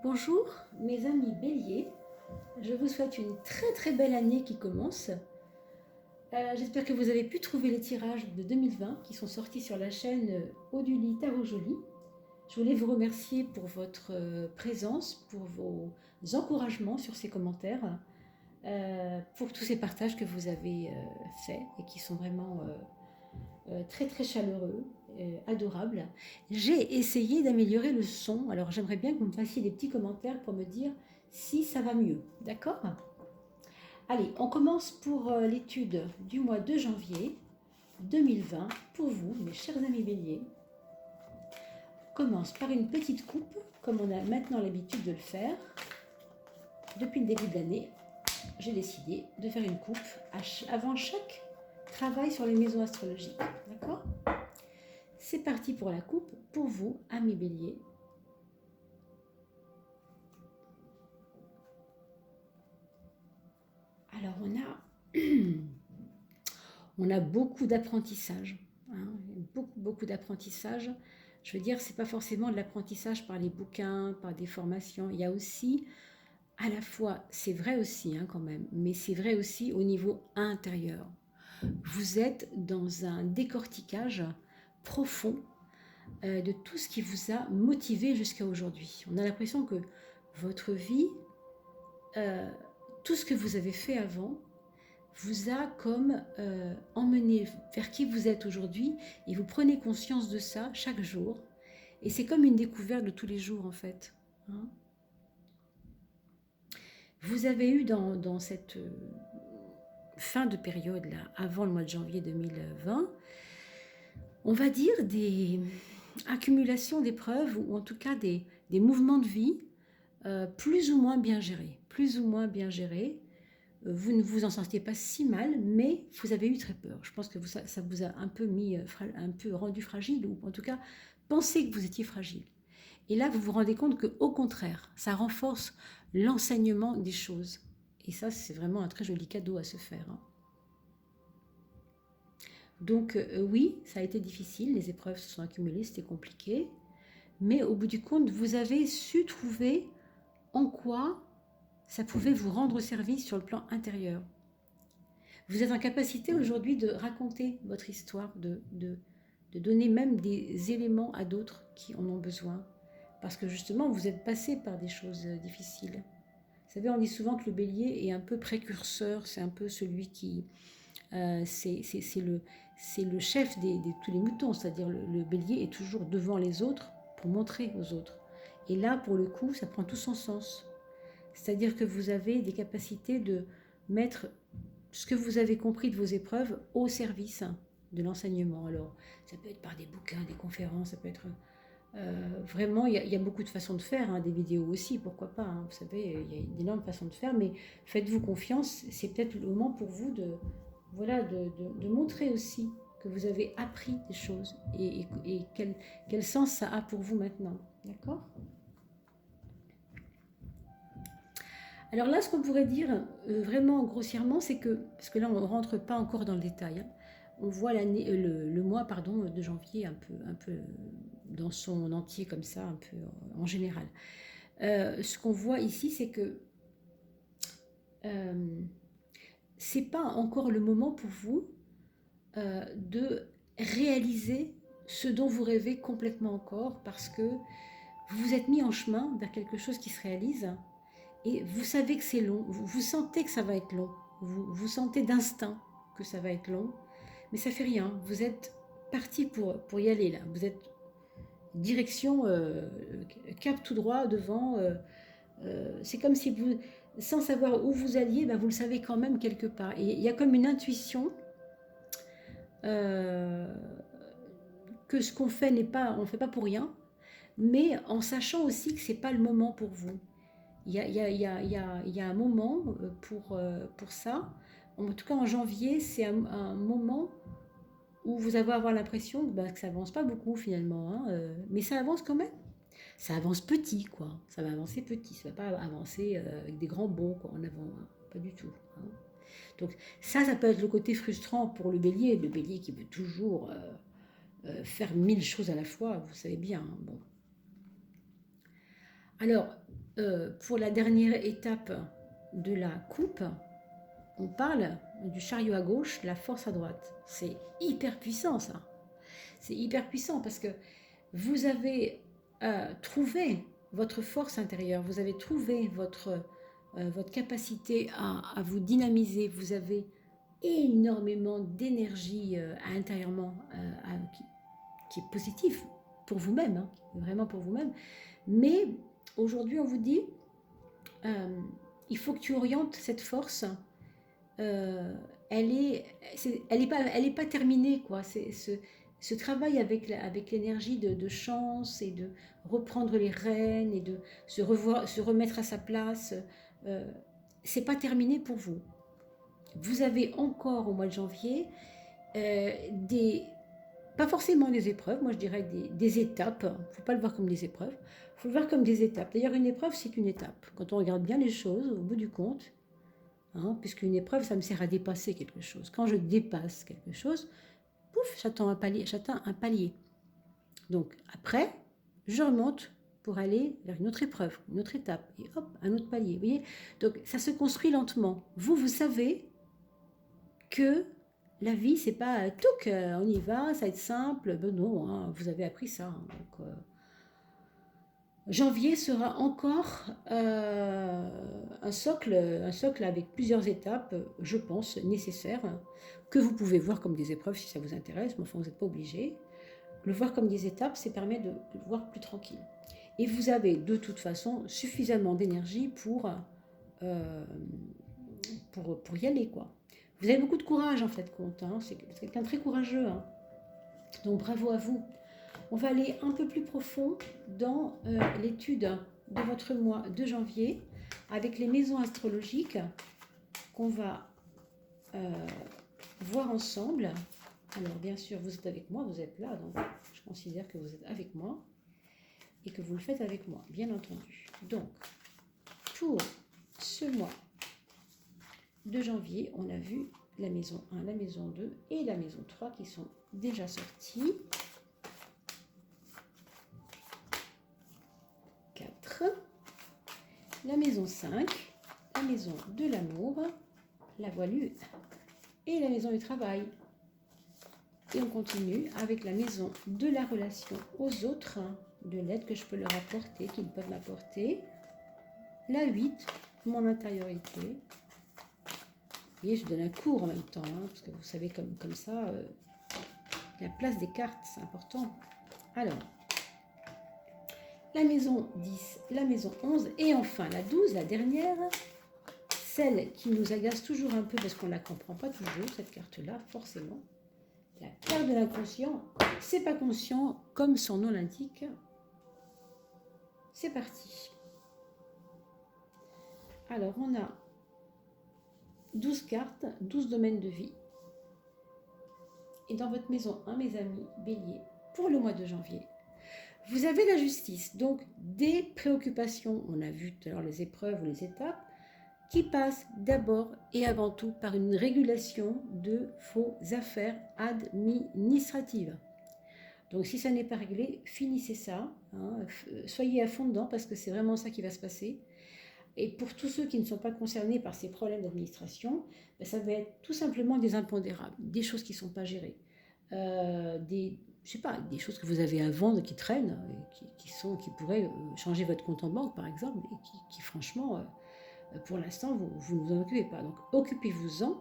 Bonjour mes amis béliers, je vous souhaite une très belle année qui commence. J'espère que vous avez pu trouver les tirages de 2020 qui sont sortis sur la chaîne Oduli Tarot Joli. Je voulais vous remercier pour votre présence, pour vos encouragements sur ces commentaires, pour tous ces partages que vous avez faits et qui sont vraiment très chaleureux, adorables. J'ai essayé d'améliorer le son, alors j'aimerais bien que vous me fassiez des petits commentaires pour me dire si ça va mieux, d'accord? Allez, on commence pour l'étude du mois de janvier 2020 pour vous, mes chers amis béliers. On commence par une petite coupe, comme on a maintenant l'habitude de le faire. Depuis le début de l'année, j'ai décidé de faire une coupe avant chaque travail sur les maisons astrologiques, d'accord? C'est parti pour la coupe, pour vous, amis béliers. Alors, on a beaucoup d'apprentissage, hein, beaucoup d'apprentissage. Je veux dire, c'est pas forcément de l'apprentissage par les bouquins, par des formations. Il y a aussi, à la fois, c'est vrai aussi hein, quand même, mais c'est vrai aussi au niveau intérieur. Vous êtes dans un décortiquage profond de tout ce qui vous a motivé jusqu'à aujourd'hui. On a l'impression que votre vie, tout ce que vous avez fait avant, vous a comme emmené vers qui vous êtes aujourd'hui et vous prenez conscience de ça chaque jour. Et c'est comme une découverte de tous les jours en fait. Hein. Vous avez eu dans cette fin de période là, avant le mois de janvier 2020, on va dire des accumulations d'épreuves ou en tout cas des mouvements de vie plus ou moins bien gérés. Plus ou moins bien gérés. Vous ne vous en sentiez pas si mal, mais vous avez eu très peur. Je pense que ça vous a un peu un peu rendu fragile, ou en tout cas, pensez que vous étiez fragile. Et là, vous vous rendez compte qu'au contraire, ça renforce l'enseignement des choses. Et ça, c'est vraiment un très joli cadeau à se faire. Hein. Donc oui, ça a été difficile, les épreuves se sont accumulées, c'était compliqué. Mais au bout du compte, vous avez su trouver en quoi ça pouvait vous rendre service sur le plan intérieur. Vous êtes en capacité aujourd'hui de raconter votre histoire, de donner même des éléments à d'autres qui en ont besoin. Parce que justement, vous êtes passé par des choses difficiles. Vous savez, on dit souvent que le bélier est un peu précurseur, c'est un peu celui qui... c'est le chef de tous les moutons, c'est-à-dire le bélier est toujours devant les autres pour montrer aux autres. Et là, pour le coup, ça prend tout son sens. C'est-à-dire que vous avez des capacités de mettre ce que vous avez compris de vos épreuves au service de l'enseignement. Alors, ça peut être par des bouquins, des conférences, ça peut être... vraiment, il y a beaucoup de façons de faire, hein, des vidéos aussi, pourquoi pas. Hein, vous savez, il y a d'énormes façons de faire, mais faites-vous confiance, c'est peut-être le moment pour vous voilà, de montrer aussi que vous avez appris des choses et quel sens ça a pour vous maintenant. D'accord ? Alors là, ce qu'on pourrait dire vraiment grossièrement, c'est que, parce que là, on ne rentre pas encore dans le détail, hein, on voit le mois pardon, de janvier un peu dans son entier comme ça, un peu en général. Ce qu'on voit ici, c'est que c'est pas encore le moment pour vous de réaliser ce dont vous rêvez complètement encore, parce que vous vous êtes mis en chemin vers quelque chose qui se réalise. Et vous savez que c'est long, vous sentez que ça va être long, vous sentez d'instinct que ça va être long, mais ça fait rien, vous êtes parti pour y aller là, vous êtes direction cap tout droit devant, c'est comme si vous, sans savoir où vous alliez, ben vous le savez quand même quelque part. Et il y a comme une intuition euh, que ce qu'on fait on ne fait pas pour rien, mais en sachant aussi que c'est pas le moment pour vous. Il y a un moment pour ça. En tout cas, en janvier, c'est un moment où vous allez avoir l'impression que ça avance pas beaucoup finalement, hein, mais ça avance quand même. Ça avance petit, quoi. Ça va avancer petit, ça va pas avancer avec des grands bonds quoi, en avant, hein. Pas du tout. Hein. Donc ça peut être le côté frustrant pour le bélier qui veut toujours faire mille choses à la fois, vous savez bien. Hein, bon. Alors, pour la dernière étape de la coupe, on parle du chariot à gauche, la force à droite. C'est hyper puissant ça. C'est hyper puissant parce que vous avez trouvé votre force intérieure, vous avez trouvé votre capacité à vous dynamiser, vous avez énormément d'énergie intérieurement qui est positive pour vous-même, hein, vraiment pour vous-même. Mais aujourd'hui, on vous dit, il faut que tu orientes cette force. Elle est pas terminée, quoi. C'est ce travail avec l'énergie de chance et de reprendre les rênes et de se remettre à sa place. Euh, c'est pas terminé pour vous. Vous avez encore au mois de janvier des pas forcément des épreuves, moi je dirais des étapes. Il ne faut pas le voir comme des épreuves, il faut le voir comme des étapes. D'ailleurs, une épreuve, c'est une étape. Quand on regarde bien les choses, au bout du compte, hein, puisqu'une épreuve, ça me sert à dépasser quelque chose. Quand je dépasse quelque chose, pouf, j'atteins un palier. Donc après, je remonte pour aller vers une autre épreuve, une autre étape, et hop, un autre palier. Vous voyez. Donc ça se construit lentement. Vous savez que la vie, c'est pas tout on y va, ça va être simple. Ben non, hein, vous avez appris ça. Hein, donc, janvier sera encore un socle avec plusieurs étapes, je pense, nécessaires, que vous pouvez voir comme des épreuves si ça vous intéresse, mais enfin, vous n'êtes pas obligé. Le voir comme des étapes, ça permet de le voir plus tranquille. Et vous avez de toute façon suffisamment d'énergie euh, pour y aller, quoi. Vous avez beaucoup de courage en fait, compte. Hein. C'est quelqu'un de très courageux. Hein. Donc bravo à vous. On va aller un peu plus profond dans l'étude de votre mois de janvier avec les maisons astrologiques qu'on va voir ensemble. Alors bien sûr, vous êtes avec moi, vous êtes là, donc je considère que vous êtes avec moi et que vous le faites avec moi, bien entendu. Donc, pour ce mois de janvier, on a vu la maison 1, la maison 2 et la maison 3 qui sont déjà sorties. 4, la maison 5, la maison de l'amour, la voilure et la maison du travail. Et on continue avec la maison de la relation aux autres, de l'aide que je peux leur apporter, qu'ils peuvent m'apporter. La 8, mon intériorité. Et je donne un cours en même temps, hein, parce que vous savez, comme ça, la place des cartes, c'est important. Alors, la maison 10, la maison 11, et enfin la 12, la dernière, celle qui nous agace toujours un peu parce qu'on ne la comprend pas toujours, cette carte-là, forcément. La carte de l'inconscient, c'est pas conscient, comme son nom l'indique. C'est parti. Alors, on a 12 cartes, 12 domaines de vie. Et dans votre maison 1, mes amis, Bélier, pour le mois de janvier, vous avez la justice, donc des préoccupations, on a vu tout à l'heure les épreuves ou les étapes, qui passent d'abord et avant tout par une régulation de vos affaires administratives. Donc si ça n'est pas réglé, finissez ça, hein, soyez à fond dedans parce que c'est vraiment ça qui va se passer. Et pour tous ceux qui ne sont pas concernés par ces problèmes d'administration, ben ça va être tout simplement des impondérables, des choses qui ne sont pas gérées, je sais pas, des choses que vous avez à vendre qui traînent, qui pourraient changer votre compte en banque par exemple, et qui franchement, pour l'instant, vous ne vous en occupez pas. Donc occupez-vous-en,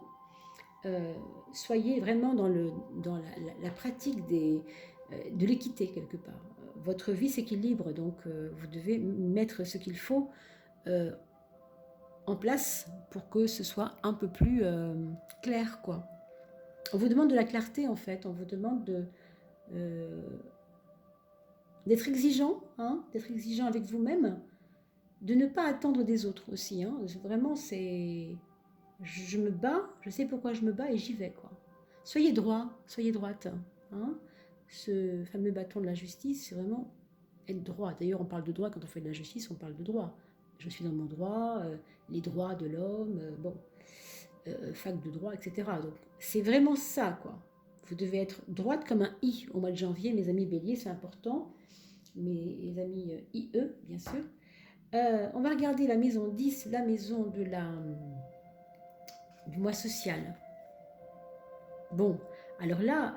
soyez vraiment dans la pratique de l'équité quelque part. Votre vie s'équilibre, donc vous devez mettre ce qu'il faut en place pour que ce soit un peu plus clair, quoi. On vous demande de la clarté, en fait. On vous demande d'être exigeant, hein, d'être exigeant avec vous-même, de ne pas attendre des autres aussi. Hein. Vraiment, c'est... Je me bats, je sais pourquoi je me bats et j'y vais, quoi. Soyez droit, soyez droite. Hein. Ce fameux bâton de la justice, c'est vraiment être droit. D'ailleurs, on parle de droit quand on fait de la justice, on parle de droit. Je suis dans mon droit, les droits de l'homme, fac de droit, etc. Donc, c'est vraiment ça, quoi. Vous devez être droite comme un I au mois de janvier, mes amis Bélier, c'est important. Mes amis IE, bien sûr. On va regarder la maison 10, la maison du mois social. Bon, alors là,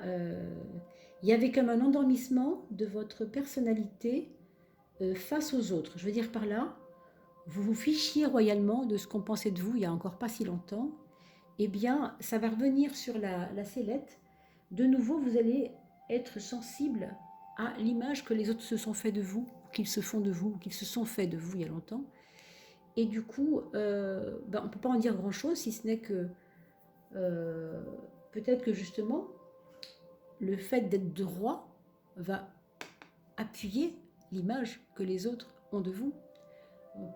il y avait comme un endormissement de votre personnalité face aux autres. Je veux dire par là, vous vous fichiez royalement de ce qu'on pensait de vous il y a encore pas si longtemps. Eh bien, ça va revenir sur la sellette. De nouveau, vous allez être sensible à l'image que les autres se sont fait de vous, qu'ils se font de vous, qu'ils se sont fait de vous il y a longtemps. Et du coup, on ne peut pas en dire grand-chose, si ce n'est que euh, peut-être que justement, le fait d'être droit va appuyer l'image que les autres ont de vous.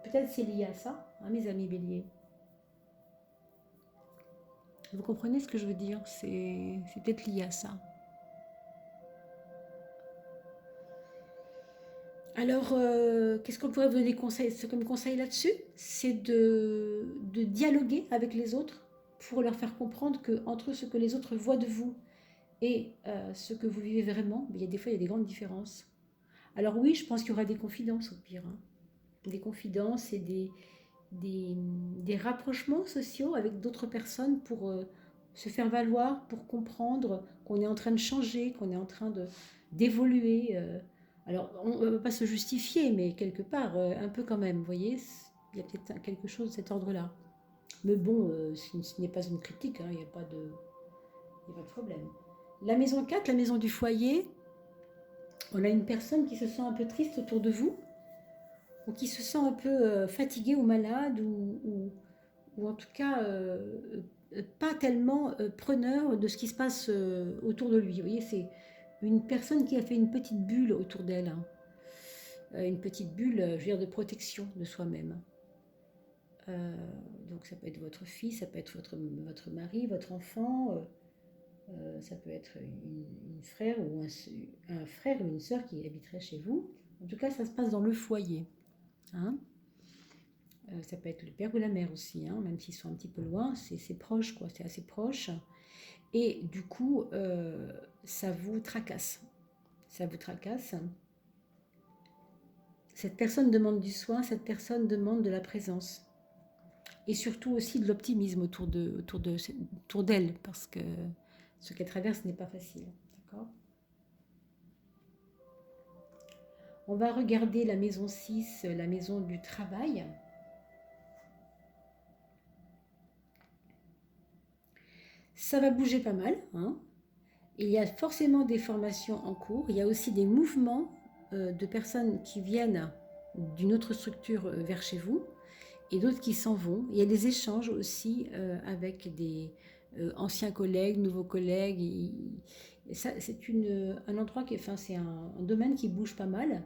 Peut-être c'est lié à ça, hein, mes amis béliers. Vous comprenez ce que je veux dire? C'est peut-être lié à ça. Alors, qu'est-ce qu'on pourrait vous donner comme conseil là-dessus? C'est de dialoguer avec les autres pour leur faire comprendre que entre ce que les autres voient de vous et ce que vous vivez vraiment, des fois, il y a des grandes différences. Alors oui, je pense qu'il y aura des confidences au pire. Hein. Des confidences et des rapprochements sociaux avec d'autres personnes pour se faire valoir, pour comprendre qu'on est en train de changer, qu'on est en train d'évoluer. Alors, on ne va pas se justifier, mais quelque part, un peu quand même, vous voyez, il y a peut-être quelque chose de cet ordre-là. Mais bon, ce n'est pas une critique, hein, il n'y a pas de problème. La maison 4, la maison du foyer, on a une personne qui se sent un peu triste autour de vous, ou qui se sent un peu fatigué ou malade, ou en tout cas pas tellement preneur de ce qui se passe autour de lui. Vous voyez, c'est une personne qui a fait une petite bulle autour d'elle, hein. Une petite bulle, je veux dire, de protection de soi-même. Euh, donc ça peut être votre fils, ça peut être votre mari, votre enfant, ça peut être une frère ou un frère ou une sœur qui habiterait chez vous. En tout cas, ça se passe dans le foyer. Hein. Ça peut être le père ou la mère aussi, hein, même s'ils sont un petit peu loin, c'est proche, quoi, c'est assez proche. Et du coup, ça vous tracasse. Ça vous tracasse. Cette personne demande du soin, cette personne demande de la présence. Et surtout aussi de l'optimisme autour d'elle, parce que ce qu'elle traverse n'est pas facile. D'accord ? On va regarder la maison 6, la maison du travail. Ça va bouger pas mal. Hein. Il y a forcément des formations en cours. Il y a aussi des mouvements de personnes qui viennent d'une autre structure vers chez vous et d'autres qui s'en vont. Il y a des échanges aussi avec des anciens collègues, nouveaux collègues. Et ça, c'est un endroit qui, enfin, c'est un domaine qui bouge pas mal.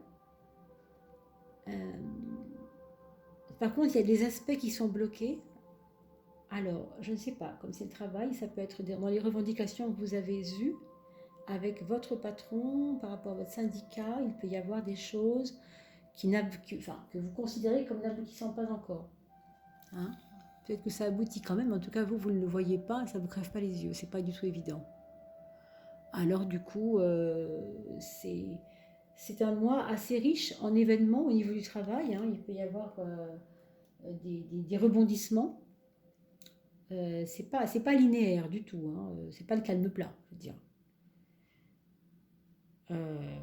Euh, par contre, il y a des aspects qui sont bloqués. Alors, je ne sais pas, comme c'est le travail, ça peut être dans les revendications que vous avez eues avec votre patron par rapport à votre syndicat. Il peut y avoir des choses que vous considérez comme n'aboutissant pas encore. Hein. Peut-être que ça aboutit quand même, en tout cas vous ne le voyez pas, ça ne vous crève pas les yeux, c'est pas du tout évident. Alors du coup, c'est un mois assez riche en événements au niveau du travail, hein. Il peut y avoir des rebondissements. C'est pas linéaire du tout, hein. C'est pas le calme plat, je veux dire. Euh,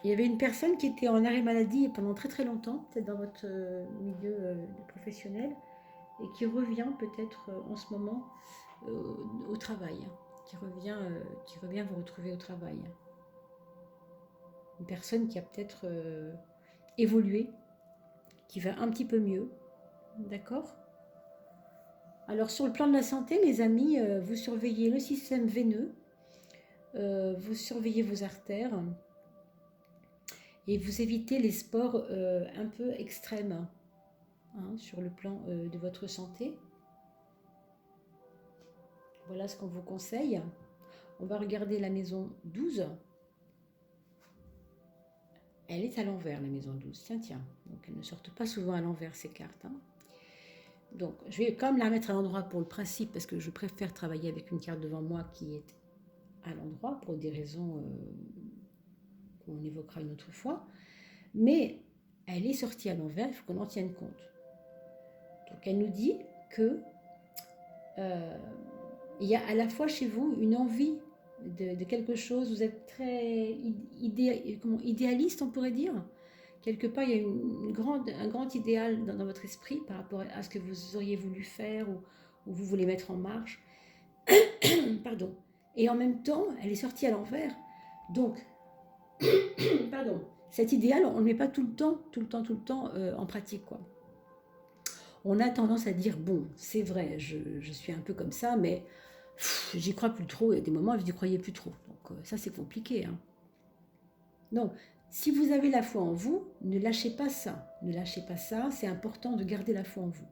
il y avait une personne qui était en arrêt maladie pendant très très longtemps, peut-être dans votre milieu professionnel, et qui revient peut-être en ce moment au travail, qui revient vous retrouver au travail. Une personne qui a peut-être évolué, qui va un petit peu mieux, d'accord? Alors sur le plan de la santé, les amis, vous surveillez le système veineux, vous surveillez vos artères et vous évitez les sports un peu extrêmes, hein, sur le plan de votre santé. Voilà ce qu'on vous conseille. On va regarder la maison 12. Elle est à l'envers, la maison 12. Tiens. Donc, elles ne sortent pas souvent à l'envers, ces cartes. Hein. Donc, je vais quand même la remettre à l'endroit pour le principe, parce que je préfère travailler avec une carte devant moi qui est à l'endroit, pour des raisons qu'on évoquera une autre fois. Mais elle est sortie à l'envers, il faut qu'on en tienne compte. Donc elle nous dit que il y a à la fois chez vous une envie de quelque chose, vous êtes très idéaliste, on pourrait dire. Quelque part, il y a un grand idéal dans votre esprit par rapport à ce que vous auriez voulu faire ou vous voulez mettre en marche. Pardon. Et en même temps, elle est sortie à l'envers. Donc, pardon, cet idéal, on ne le met pas tout le temps en pratique, quoi. On a tendance à dire, bon, c'est vrai, je suis un peu comme ça, mais j'y crois plus trop. Il y a des moments où je n'y croyais plus trop. Donc ça, c'est compliqué. Hein. Donc, si vous avez la foi en vous, ne lâchez pas ça. Ne lâchez pas ça. C'est important de garder la foi en vous.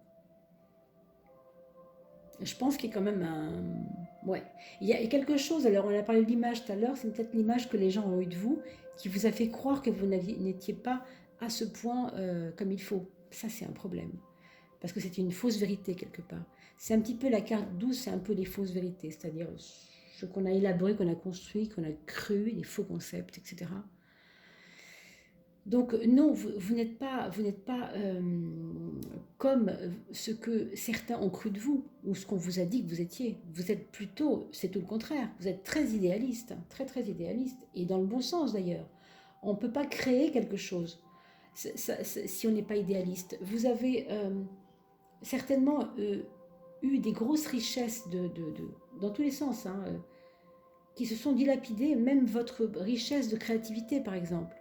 Je pense qu'il y a quand même un... Ouais. Il y a quelque chose, alors on a parlé de l'image tout à l'heure, c'est peut-être l'image que les gens ont eue de vous, qui vous a fait croire que vous n'étiez pas à ce point comme il faut. Ça, c'est un problème. Parce que c'est une fausse vérité quelque part. C'est un petit peu la carte douce, c'est un peu les fausses vérités, c'est-à-dire ce qu'on a élaboré, qu'on a construit, qu'on a cru, les faux concepts, etc. Donc non, vous n'êtes pas comme ce que certains ont cru de vous, ou ce qu'on vous a dit que vous étiez. Vous êtes plutôt, c'est tout le contraire, vous êtes très idéaliste, très très idéaliste, et dans le bon sens d'ailleurs. On ne peut pas créer quelque chose si on n'est pas idéaliste. Vous avez certainement eu des grosses richesses dans tous les sens, hein, qui se sont dilapidées, même votre richesse de créativité par exemple.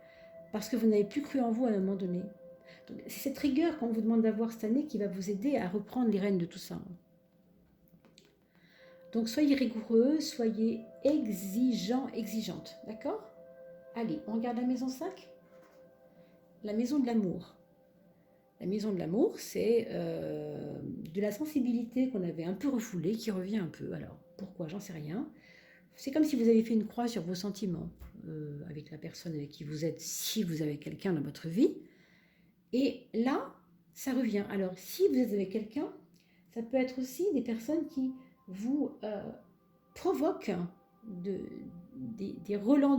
Parce que vous n'avez plus cru en vous à un moment donné. C'est cette rigueur qu'on vous demande d'avoir cette année qui va vous aider à reprendre les rênes de tout ça. Donc soyez rigoureux, soyez exigeants, exigeantes. D'accord? Allez, on regarde la maison 5. La maison de l'amour. La maison de l'amour, c'est de la sensibilité qu'on avait un peu refoulée, qui revient un peu. Alors, pourquoi? J'en sais rien. C'est comme si vous avez fait une croix sur vos sentiments avec la personne avec qui vous êtes, si vous avez quelqu'un dans votre vie. Et là, ça revient. Alors, si vous êtes avec quelqu'un, ça peut être aussi des personnes qui vous provoquent des relents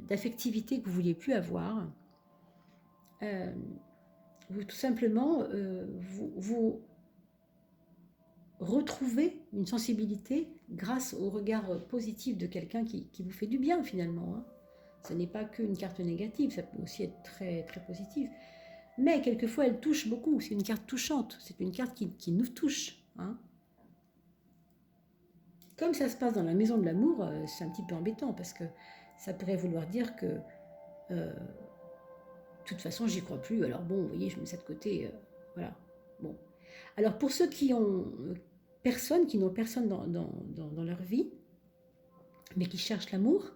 d'affectivité que vous ne vouliez plus avoir. Vous, tout simplement, vous retrouvez une sensibilité grâce au regard positif de quelqu'un qui vous fait du bien finalement. Hein. Ce n'est pas qu'une carte négative, ça peut aussi être très, très positif. Mais quelquefois, elle touche beaucoup. C'est une carte touchante. C'est une carte qui nous touche. Hein. Comme ça se passe dans la maison de l'amour, c'est un petit peu embêtant parce que ça pourrait vouloir dire que de toute façon, j'y crois plus. Alors bon, vous voyez, je mets ça de côté. Voilà. Bon. Alors pour ceux qui ont personne, qui n'ont personne dans leur vie, mais qui cherchent l'amour,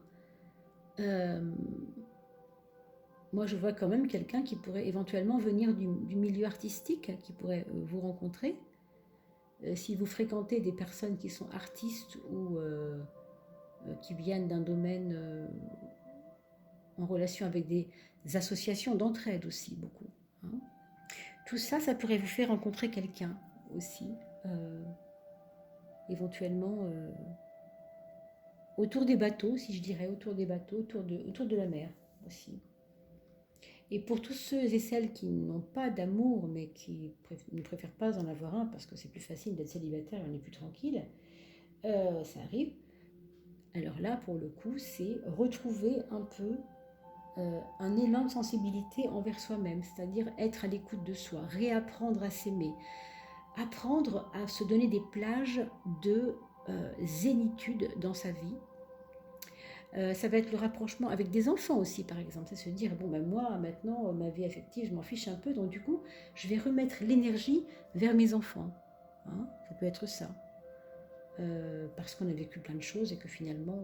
moi je vois quand même quelqu'un qui pourrait éventuellement venir du milieu artistique, qui pourrait vous rencontrer. Si vous fréquentez des personnes qui sont artistes ou qui viennent d'un domaine en relation avec des associations d'entraide aussi, beaucoup. Hein. Tout ça, ça pourrait vous faire rencontrer quelqu'un aussi, éventuellement autour des bateaux, si je dirais, autour des bateaux, autour de la mer aussi. Et pour tous ceux et celles qui n'ont pas d'amour, mais qui ne préfèrent pas en avoir un, parce que c'est plus facile d'être célibataire et on est plus tranquille, ça arrive. Alors là, pour le coup, c'est retrouver un peu un élan de sensibilité envers soi-même, c'est-à-dire être à l'écoute de soi, réapprendre à s'aimer, apprendre à se donner des plages de zénitude dans sa vie. Ça va être le rapprochement avec des enfants aussi, par exemple. C'est se dire, bon, ben moi, maintenant, ma vie affective, je m'en fiche un peu, donc du coup, je vais remettre l'énergie vers mes enfants. Hein, ça peut être ça. Parce qu'on a vécu plein de choses et que finalement,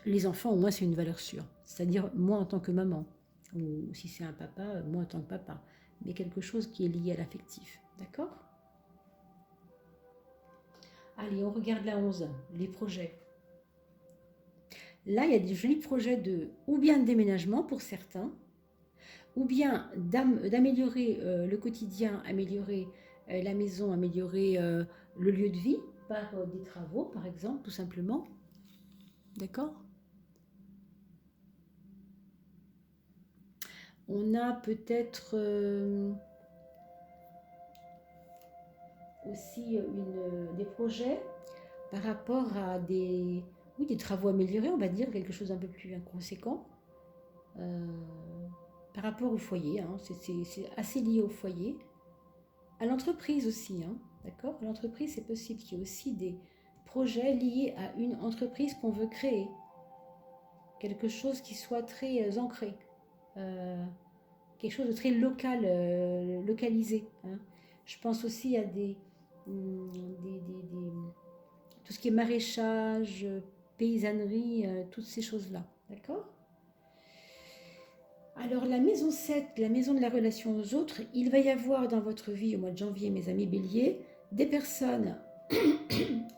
les enfants, au moins, c'est une valeur sûre. C'est-à-dire, moi en tant que maman, ou si c'est un papa, moi en tant que papa. Mais quelque chose qui est lié à l'affectif. D'accord? Allez, on regarde la 11, les projets. Là, il y a des jolis projets ou bien de déménagement pour certains, ou bien d'améliorer le quotidien, améliorer la maison, améliorer le lieu de vie par des travaux, par exemple, tout simplement. D'accord? On a peut-être aussi des projets par rapport à des travaux améliorés, on va dire, quelque chose d'un peu plus conséquent. Par rapport au foyer, hein, c'est assez lié au foyer. À l'entreprise aussi, hein, d'accord? À l'entreprise, c'est possible qu'il y ait aussi des projets liés à une entreprise qu'on veut créer. Quelque chose qui soit très ancré. Quelque chose de très local, localisé, hein. Je pense aussi à tout ce qui est maraîchage, paysannerie, toutes ces choses-là, d'accord? Alors la maison 7, la maison de la relation aux autres, il va y avoir dans votre vie au mois de janvier, mes amis béliers, des personnes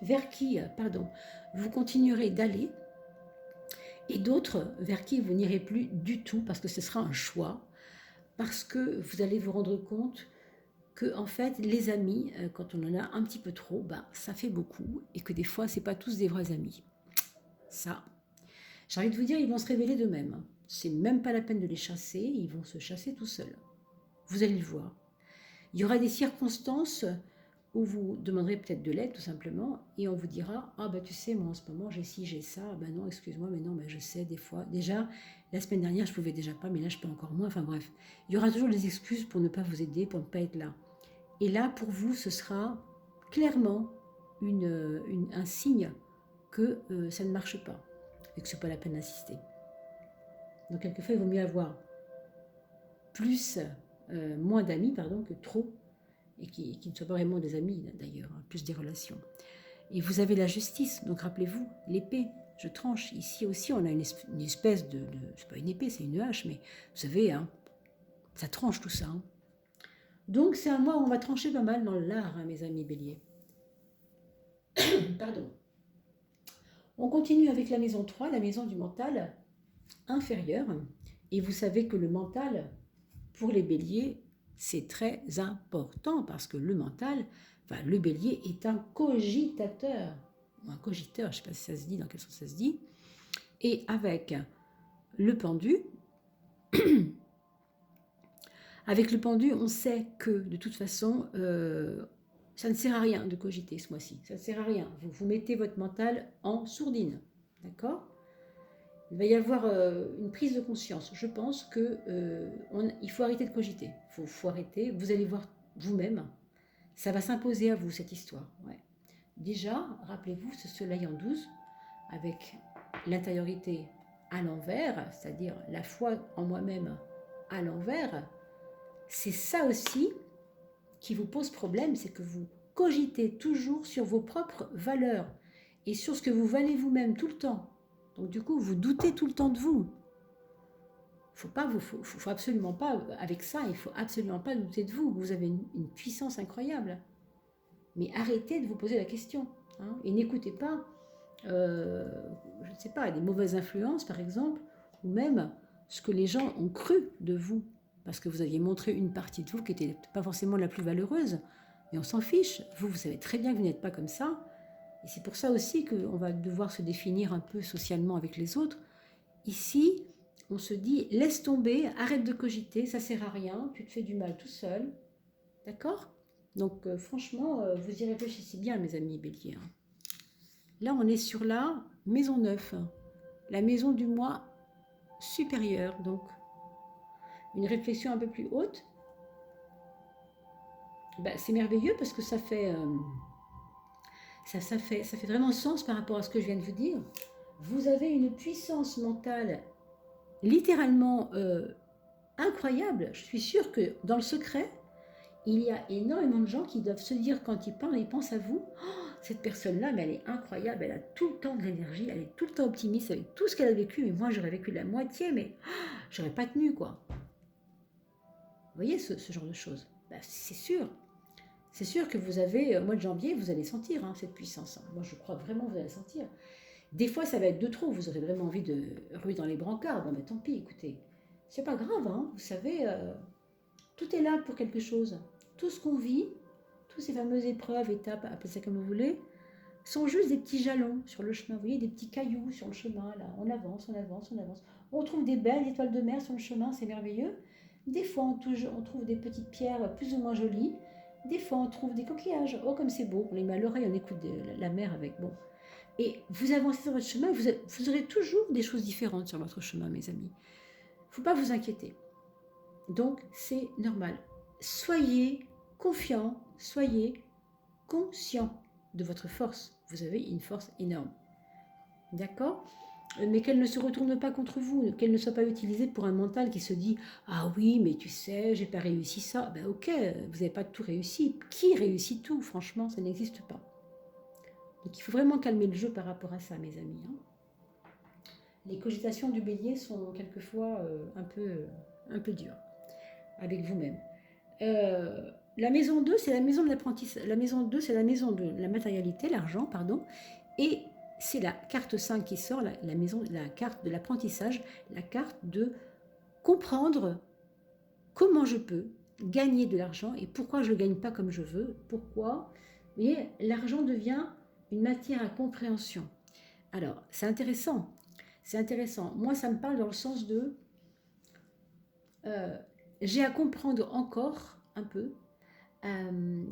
vers qui, vous continuerez d'aller et d'autres vers qui vous n'irez plus du tout parce que ce sera un choix, parce que vous allez vous rendre compte que en fait les amis, quand on en a un petit peu trop, ça fait beaucoup et que des fois c'est pas tous des vrais amis. Ça, j'ai envie de vous dire, ils vont se révéler d'eux-mêmes. C'est même pas la peine de les chasser, ils vont se chasser tout seuls. Vous allez le voir. Il y aura des circonstances où vous demanderez peut-être de l'aide tout simplement et on vous dira ah tu sais moi en ce moment j'ai ci j'ai ça, non excuse-moi mais non je sais des fois déjà la semaine dernière je pouvais déjà pas mais là je peux encore moins, enfin bref il y aura toujours des excuses pour ne pas vous aider, pour ne pas être là et là pour vous ce sera clairement un signe que ça ne marche pas et que c'est pas la peine d'insister. Donc quelquefois il vaut mieux avoir moins d'amis que trop et qui ne soient pas vraiment des amis d'ailleurs, hein, plus des relations. Et vous avez la justice, donc rappelez-vous, l'épée, je tranche. Ici aussi, on a une espèce de c'est pas une épée, c'est une hache, mais vous savez, hein, ça tranche tout ça. Hein. Donc c'est un mois où on va trancher pas mal dans l'art, hein, mes amis béliers. Pardon. On continue avec la maison 3, la maison du mental inférieur. Et vous savez que le mental, pour les béliers, c'est très important parce que le mental, le bélier est un cogitateur, ou un cogiteur, je ne sais pas si ça se dit, dans quel sens ça se dit, et avec le pendu, on sait que de toute façon, ça ne sert à rien de cogiter ce mois-ci, ça ne sert à rien, vous mettez votre mental en sourdine, d'accord ? Il va y avoir une prise de conscience. Je pense qu'il faut arrêter de cogiter. Il faut arrêter. Vous allez voir vous-même. Ça va s'imposer à vous, cette histoire. Ouais. Déjà, rappelez-vous, ce soleil en 12, avec l'intériorité à l'envers, c'est-à-dire la foi en moi-même à l'envers, c'est ça aussi qui vous pose problème, c'est que vous cogitez toujours sur vos propres valeurs et sur ce que vous valez vous-même tout le temps. Donc du coup, vous doutez tout le temps de vous. Faut absolument pas, avec ça, il faut absolument pas douter de vous. Vous avez une puissance incroyable. Mais arrêtez de vous poser la question. Hein, et n'écoutez pas, je ne sais pas, des mauvaises influences par exemple, ou même ce que les gens ont cru de vous. Parce que vous aviez montré une partie de vous qui n'était pas forcément la plus valeureuse. Et on s'en fiche. Vous savez très bien que vous n'êtes pas comme ça. Et c'est pour ça aussi qu'on va devoir se définir un peu socialement avec les autres. Ici, on se dit, laisse tomber, arrête de cogiter, ça sert à rien, tu te fais du mal tout seul. D'accord ? Donc franchement, vous y réfléchissez bien, mes amis béliers. Hein. Là, on est sur la maison 9, la maison du moi supérieur. Donc, une réflexion un peu plus haute. C'est merveilleux parce que ça fait... Ça fait vraiment sens par rapport à ce que je viens de vous dire. Vous avez une puissance mentale littéralement incroyable. Je suis sûre que dans le secret, il y a énormément de gens qui doivent se dire quand ils parlent, ils pensent à vous. Oh, cette personne-là, mais elle est incroyable, elle a tout le temps de l'énergie, elle est tout le temps optimiste avec tout ce qu'elle a vécu. Mais moi, j'aurais vécu la moitié, mais j'aurais pas tenu, quoi. Vous voyez ce genre de choses. C'est sûr. C'est sûr que vous avez, au mois de janvier, vous allez sentir cette puissance. Moi, je crois vraiment que vous allez sentir. Des fois, ça va être de trop. Vous aurez vraiment envie de ruer dans les brancards. Bon, mais tant pis, écoutez. C'est pas grave, hein. Vous savez, tout est là pour quelque chose. Tout ce qu'on vit, toutes ces fameuses épreuves, étapes, appelez ça comme vous voulez, sont juste des petits jalons sur le chemin. Vous voyez, des petits cailloux sur le chemin, là. On avance, on avance, on avance. On trouve des belles étoiles de mer sur le chemin, c'est merveilleux. Des fois, on trouve des petites pierres plus ou moins jolies. Des fois, on trouve des coquillages. Oh, comme c'est beau. On les met à l'oreille, on écoute la mer avec. Bon. Et vous avancez sur votre chemin, vous aurez toujours des choses différentes sur votre chemin, mes amis. Il ne faut pas vous inquiéter. Donc, c'est normal. Soyez confiants, soyez conscients de votre force. Vous avez une force énorme. D'accord ? Mais qu'elle ne se retourne pas contre vous, qu'elle ne soit pas utilisée pour un mental qui se dit « Ah oui, mais tu sais, j'ai pas réussi ça. » Ben ok, vous n'avez pas tout réussi. Qui réussit tout? Franchement, ça n'existe pas. Donc il faut vraiment calmer le jeu par rapport à ça, mes amis. Les cogitations du bélier sont quelquefois un peu dures avec vous-même. La maison 2, c'est la maison de l'apprentissage. La maison 2, c'est la maison de la matérialité, l'argent, pardon. Et c'est la carte 5 qui sort, la carte de l'apprentissage, la carte de comprendre comment je peux gagner de l'argent et pourquoi je ne le gagne pas comme je veux. Pourquoi? Vous voyez, l'argent devient une matière à compréhension. Alors, c'est intéressant. C'est intéressant. Moi, ça me parle dans le sens de... j'ai à comprendre encore un peu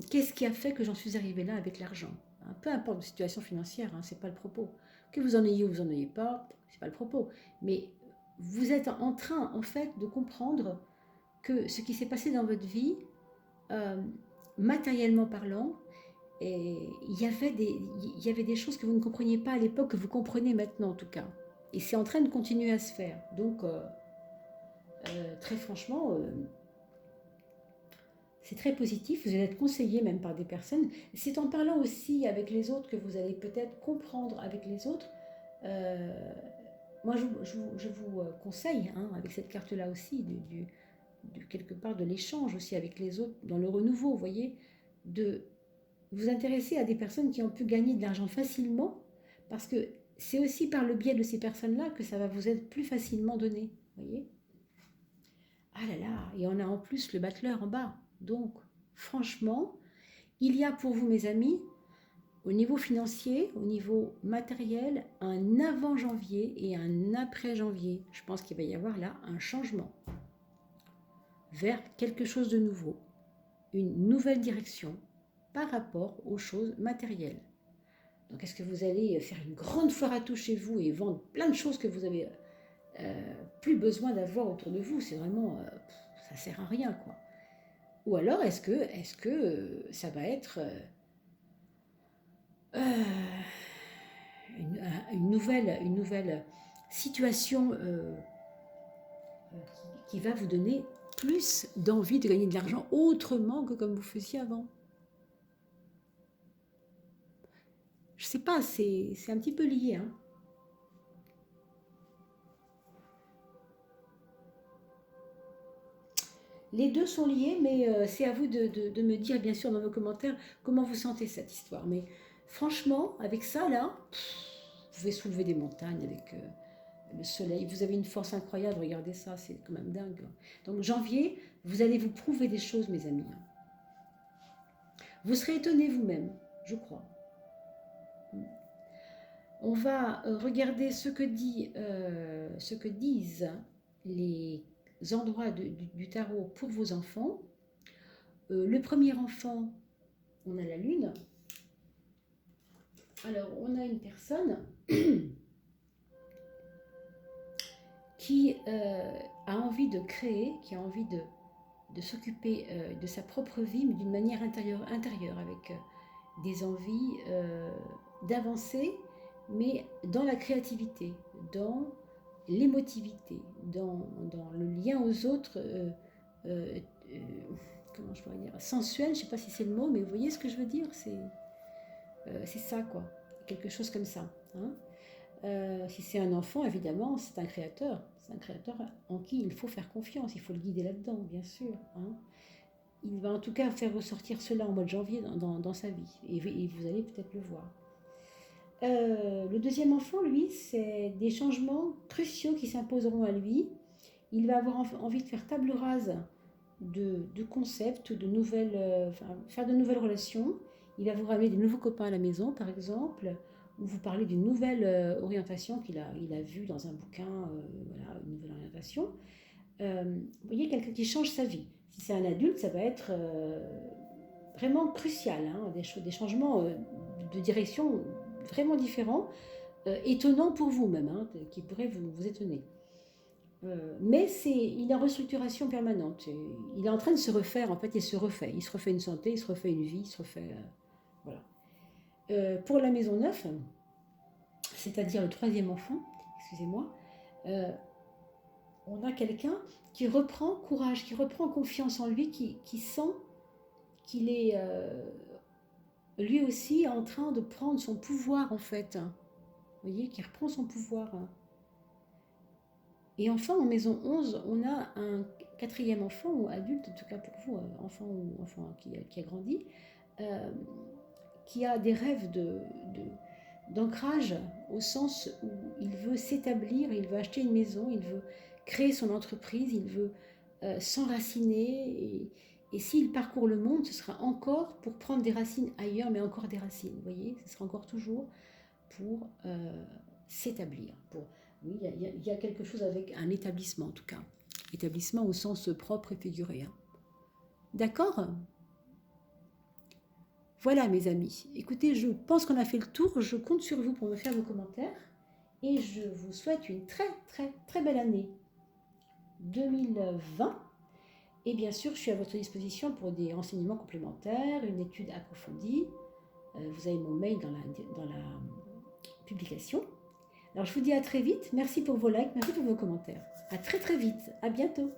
qu'est-ce qui a fait que j'en suis arrivée là avec l'argent. Peu importe la situation financière, c'est pas le propos. Que vous en ayez ou vous en ayez pas, c'est pas le propos. Mais vous êtes en train, en fait, de comprendre que ce qui s'est passé dans votre vie, matériellement parlant, et il y avait des choses que vous ne compreniez pas à l'époque, que vous comprenez maintenant en tout cas. Et c'est en train de continuer à se faire. Donc, très franchement, c'est très positif. Vous allez être conseillé même par des personnes. C'est en parlant aussi avec les autres que vous allez peut-être comprendre avec les autres. Moi, je vous conseille, avec cette carte-là aussi, quelque part de l'échange aussi avec les autres, dans le renouveau, vous voyez, de vous intéresser à des personnes qui ont pu gagner de l'argent facilement, parce que c'est aussi par le biais de ces personnes-là que ça va vous être plus facilement donné, vous voyez. Ah là là, et on a en plus le battleur en bas. Donc, franchement, il y a pour vous, mes amis, au niveau financier, au niveau matériel, un avant janvier et un après janvier. Je pense qu'il va y avoir là un changement vers quelque chose de nouveau, une nouvelle direction par rapport aux choses matérielles. Donc, est-ce que vous allez faire une grande foire à tout chez vous et vendre plein de choses que vous avez plus besoin d'avoir autour de vous? C'est vraiment, ça sert à rien, quoi. Ou alors, est-ce que ça va être une nouvelle situation qui va vous donner plus d'envie de gagner de l'argent autrement que comme vous faisiez avant? Je sais pas, c'est un petit peu lié, Les deux sont liés, mais c'est à vous de me dire, bien sûr, dans vos commentaires, comment vous sentez cette histoire. Mais franchement, avec ça, là, vous pouvez soulever des montagnes avec le soleil. Vous avez une force incroyable, regardez ça, c'est quand même dingue. Donc janvier, vous allez vous prouver des choses, mes amis. Vous serez étonnés vous-même, je crois. On va regarder ce que disent les endroits du tarot pour vos enfants. Le premier enfant, on a la lune. Alors, on a une personne qui a envie de créer, qui a envie de s'occuper de sa propre vie, mais d'une manière intérieure avec des envies d'avancer, mais dans la créativité, dans l'émotivité, dans le lien aux autres, comment je pourrais dire, sensuel, je ne sais pas si c'est le mot, mais vous voyez ce que je veux dire, c'est ça, quoi, quelque chose comme ça. Si c'est un enfant, évidemment, c'est un créateur en qui il faut faire confiance, il faut le guider là-dedans, bien sûr. Il va en tout cas faire ressortir cela en mois de janvier dans sa vie, et vous allez peut-être le voir. Le deuxième enfant, lui, c'est des changements cruciaux qui s'imposeront à lui. Il va avoir envie de faire table rase de concepts, faire de nouvelles relations. Il va vous ramener des nouveaux copains à la maison, par exemple, ou vous parler d'une nouvelle orientation il a vue dans un bouquin, voilà, une nouvelle orientation. Vous voyez, quelqu'un qui change sa vie. Si c'est un adulte, ça va être vraiment crucial, hein, des changements de direction vraiment différents, étonnants pour vous même, hein, qui pourraient vous étonner. Mais il est en restructuration permanente. Il est en train de se refaire, en fait, il se refait. Il se refait une santé, il se refait une vie, il se refait... voilà. Pour la maison 9, c'est-à-dire le troisième enfant, excusez-moi, euh, on a quelqu'un qui reprend courage, qui reprend confiance en lui, qui sent qu'il est lui aussi en train de prendre son pouvoir, en fait. Vous voyez, qui reprend son pouvoir. Et enfin, en maison 11, on a un quatrième enfant, ou adulte, en tout cas pour vous, enfant ou enfant qui a grandi, euh, qui a des rêves d'ancrage, au sens où il veut s'établir, il veut acheter une maison, il veut créer son entreprise, il veut s'enraciner. Et s'il parcourt le monde, ce sera encore pour prendre des racines ailleurs, mais encore des racines. Vous voyez, ce sera encore toujours pour s'établir. Oui, il y a quelque chose avec un établissement, en tout cas. Établissement au sens propre et figuré. Hein. D'accord ? Voilà, mes amis. Écoutez, je pense qu'on a fait le tour. Je compte sur vous pour me faire vos commentaires. Et je vous souhaite une très, très, très belle année 2020. Et bien sûr, je suis à votre disposition pour des renseignements complémentaires, une étude approfondie. Vous avez mon mail dans la publication. Alors, je vous dis à très vite. Merci pour vos likes, merci pour vos commentaires. À très, très vite. À bientôt.